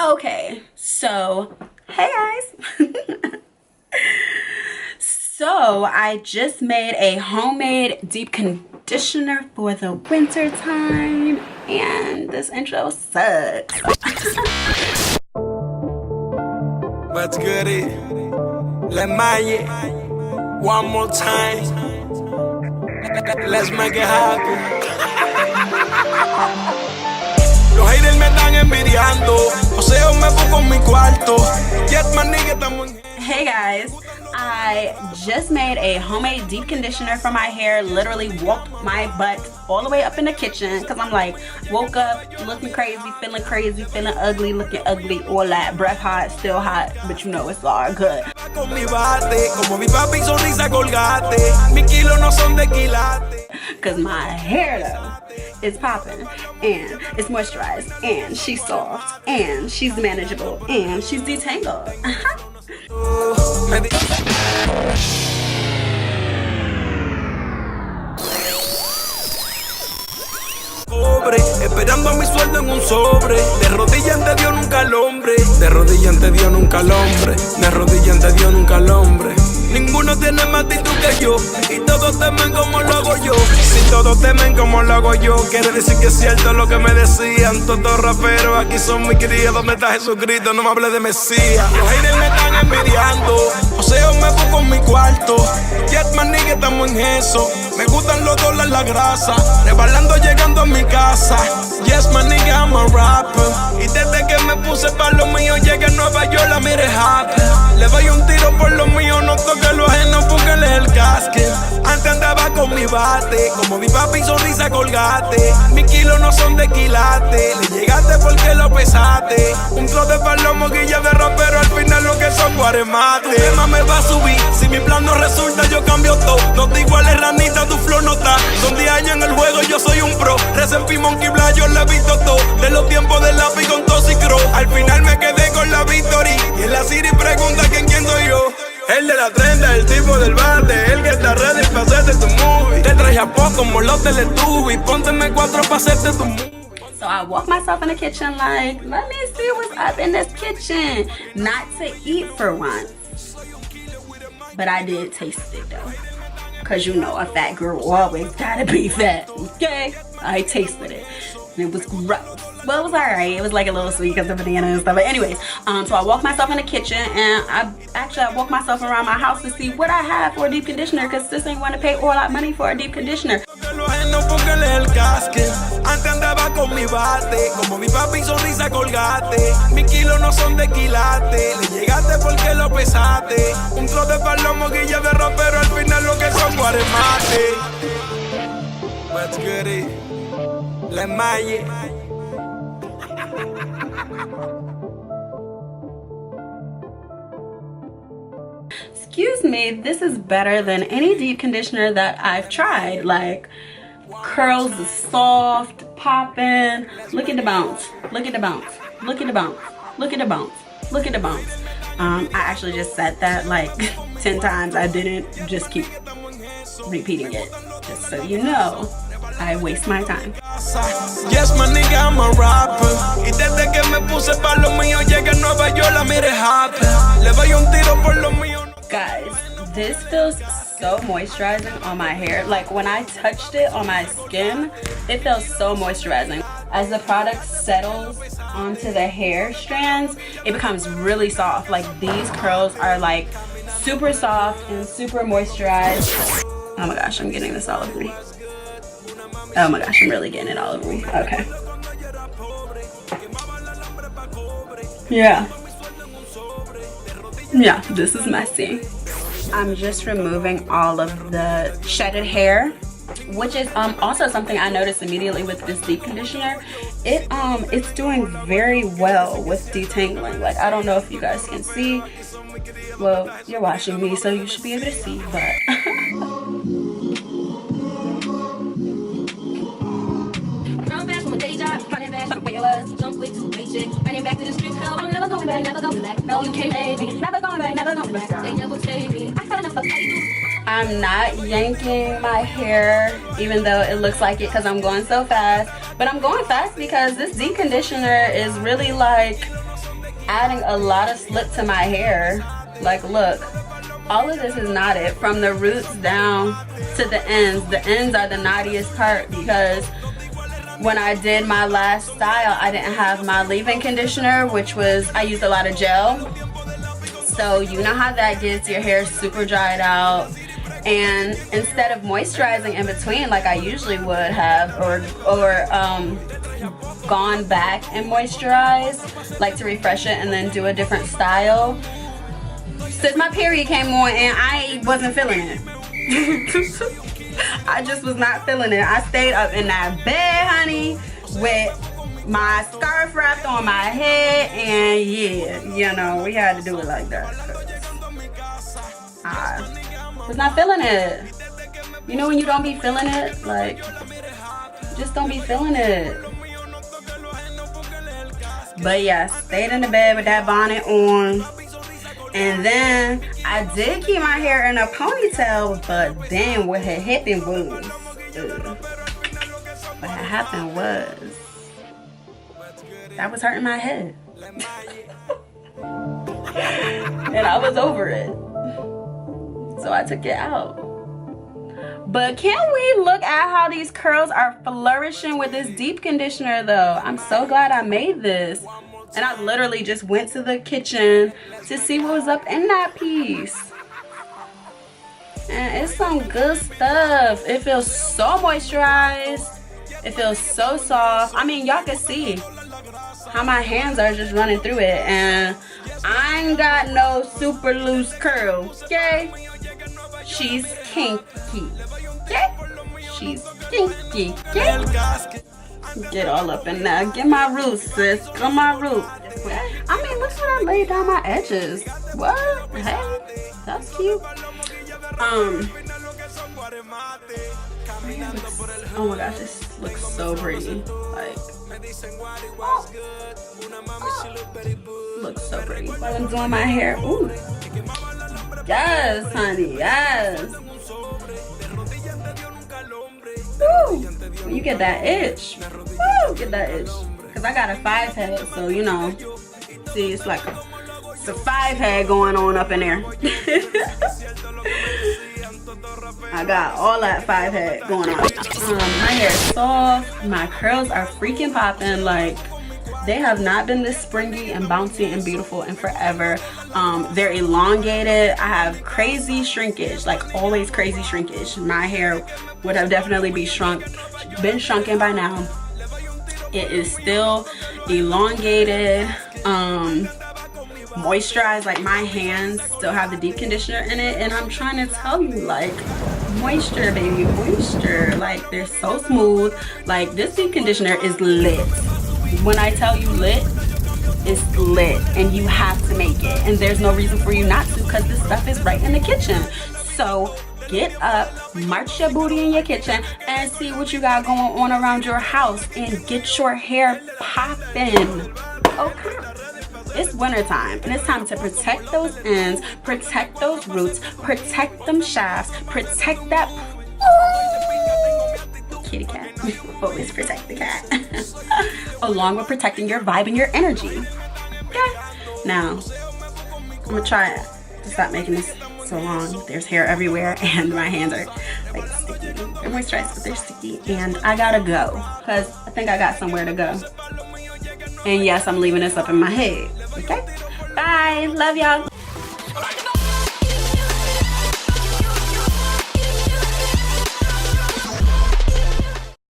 Okay, so hey guys. So I just made a homemade deep conditioner for the winter time, and this intro sucks. Let's get it. Let's make it one more time. Let's make it happen. Los haters me están envidiando. O sea, me pongo en mi cuarto. Yes, my nigga, estamos en... Hey guys, I just made a homemade deep conditioner for my hair. Literally walked my butt all the way up in the kitchen because I'm like, woke up looking crazy, feeling ugly, looking ugly, all that. Breath hot, still hot, but you know it's all good. Because my hair though is popping, and it's moisturized, and she's soft, and she's manageable, and she's detangled. Esperando mi sueldo en un sobre. De rodillas ante Dios nunca al hombre. De rodillas ante Dios nunca al hombre. De rodillas ante Dios nunca al hombre. Ninguno tiene más actitud que yo. Y todos temen como lo hago yo. Si todos temen como lo hago yo, quiere decir que es cierto lo que me decían. Todos raperos aquí son mis crías. ¿Dónde está Jesucristo? No me hable de Mesías. Los haters me están envidiando. O sea, me pongo en mi cuarto. Yes, my nigga, estamos en eso. Me gustan los dólares, la grasa. Rebalando llegando a mi casa. Yes, my nigga, I'm a rapper. Y desde que me puse pa' lo mío, llegué a Nueva York, la mire happy. Le doy un tiro por lo mío, no toque lo ajeno porque él es el casque. Antes andaba con mi bate, como mi papi sonrisa colgate. Mis kilos no son de quilate, le llegaste porque lo pesaste. Un flow de palomo, guilla de rapero, al final lo que son guaremate. Tu tema me va a subir, si mi plan no resulta yo cambio todo. No te iguales ranita, tu flow no está. Son 10 años en el juego, yo soy un pro. Recién Monkey Black, yo le he visto todo. De los tiempos del lápiz con Toxicro. Al final me quedé con la victory. Y en la City pregunta quién soy yo. El de la trenda, el tipo del bate. El que está ready pa' hacerte tu movie. Te traje a poco como los Teletubbies. Pónteme 4 pa' hacerte tu movie. So I walk myself in the kitchen like, let me see what's up in this kitchen. Not to eat for once, but I did taste it though. Cause you know a fat girl always gotta be fat, okay? I tasted it, and it was gross. Well, it was alright. It was like a little sweet because of banana and stuff. But anyways, so I walked myself in the kitchen, and I walked myself around my house to see what I have for a deep conditioner, cause sis ain't want to pay all that money for a deep conditioner. Antes andaba con mi bate, como mi papi sonrisa colgate. Mis kilos no son de quilate, le llegaste porque lo pesaste. Un flow de palomo, guilla de rapero, al final lo que son guaremate. Let's get it. Let's make it. Excuse me, this is better than any deep conditioner that I've tried. Like, curls is soft, popping. Look at the bounce. Look at the bounce. Look at the bounce. Look at the bounce. Look at the bounce. I actually just said that like 10 times. I didn't just keep repeating it. Just so you know, I waste my time. Yes, my nigga, I'm a rapper. Y desde que me puse pa' lo mío, llegué a Nueva York, la mire happy. Le doy un tiro por lo mío. Guys, this feels so moisturizing on my hair. Like when I touched it on my skin, it feels so moisturizing. As the product settles onto the hair strands, it becomes really soft. Like these curls are like super soft and super moisturized. Oh my gosh, I'm getting this all over me. Oh my gosh, I'm really getting it all over me. Okay. Yeah, this is messy. I'm just removing all of the shedded hair, which is also something I noticed immediately with this deep conditioner. It's doing very well with detangling. Like, I don't know if you guys can see. Well, you're watching me, so you should be able to see, but I'm not yanking my hair, even though it looks like it because I'm going so fast. But I'm going fast because this deep conditioner is really like adding a lot of slip to my hair. Like, look, all of this is knotted from the roots down to the ends. The ends are the knottiest part because when I did my last style, I didn't have my leave-in conditioner, which was, I used a lot of gel. So you know how that gets your hair super dried out. And instead of moisturizing in between like I usually would have, or gone back and moisturize, like to refresh it and then do a different style, since my period came on and I wasn't feeling it. I just was not feeling it. I stayed up in that bed, honey, with my scarf wrapped on my head, and yeah, you know, we had to do it like that. I was not feeling it. You know when you don't be feeling it? Like, just don't be feeling it. But yeah, stayed in the bed with that bonnet on. And then I did keep my hair in a ponytail, but then what had happened was, that was hurting my head. And I was over it. So I took it out. But can we look at how these curls are flourishing with this deep conditioner though? I'm so glad I made this. And I literally just went to the kitchen to see what was up in that piece. And it's some good stuff. It feels so moisturized. It feels so soft. I mean, y'all can see how my hands are just running through it. And I ain't got no super loose curls, okay? She's kinky, okay? She's kinky, okay? Get all up in there. Get my roots, sis. Get my roots. I mean, look how I laid down my edges. What? Hey, that's cute. Oh my gosh, this looks so pretty. Like, looks so pretty. While I'm doing my hair, ooh. Yes, honey, yes. Woo! When you get that itch, woo, get that itch. Cause I got a 5 head, so you know. See, it's like it's a 5 head going on up in there. I got all that 5 head going on. My hair is soft. My curls are freaking popping. Like, they have not been this springy and bouncy and beautiful in forever. They're elongated. I have crazy shrinkage, like always crazy shrinkage. My hair would have definitely been shrunken by now. It is still elongated, moisturized. Like, my hands still have the deep conditioner in it, and I'm trying to tell you, like, moisture, baby, moisture. Like, they're so smooth. Like, this deep conditioner is lit. When I tell you lit, it's lit, and you have to make it, and there's no reason for you not to, because this stuff is right in the kitchen. So get up, march your booty in your kitchen, and see what you got going on around your house, and get your hair popping. Okay, it's winter time, and it's time to protect those ends, protect those roots, protect them shafts, protect that kitty cat. Always protect the cat. Along with protecting your vibe and your energy. Okay, now I'm gonna try to stop making this so long. There's hair everywhere, and my hands are like sticky. They're moisturized, but they're sticky, and I gotta go because I think I got somewhere to go. And yes, I'm leaving this up in my head. Okay, bye, love y'all.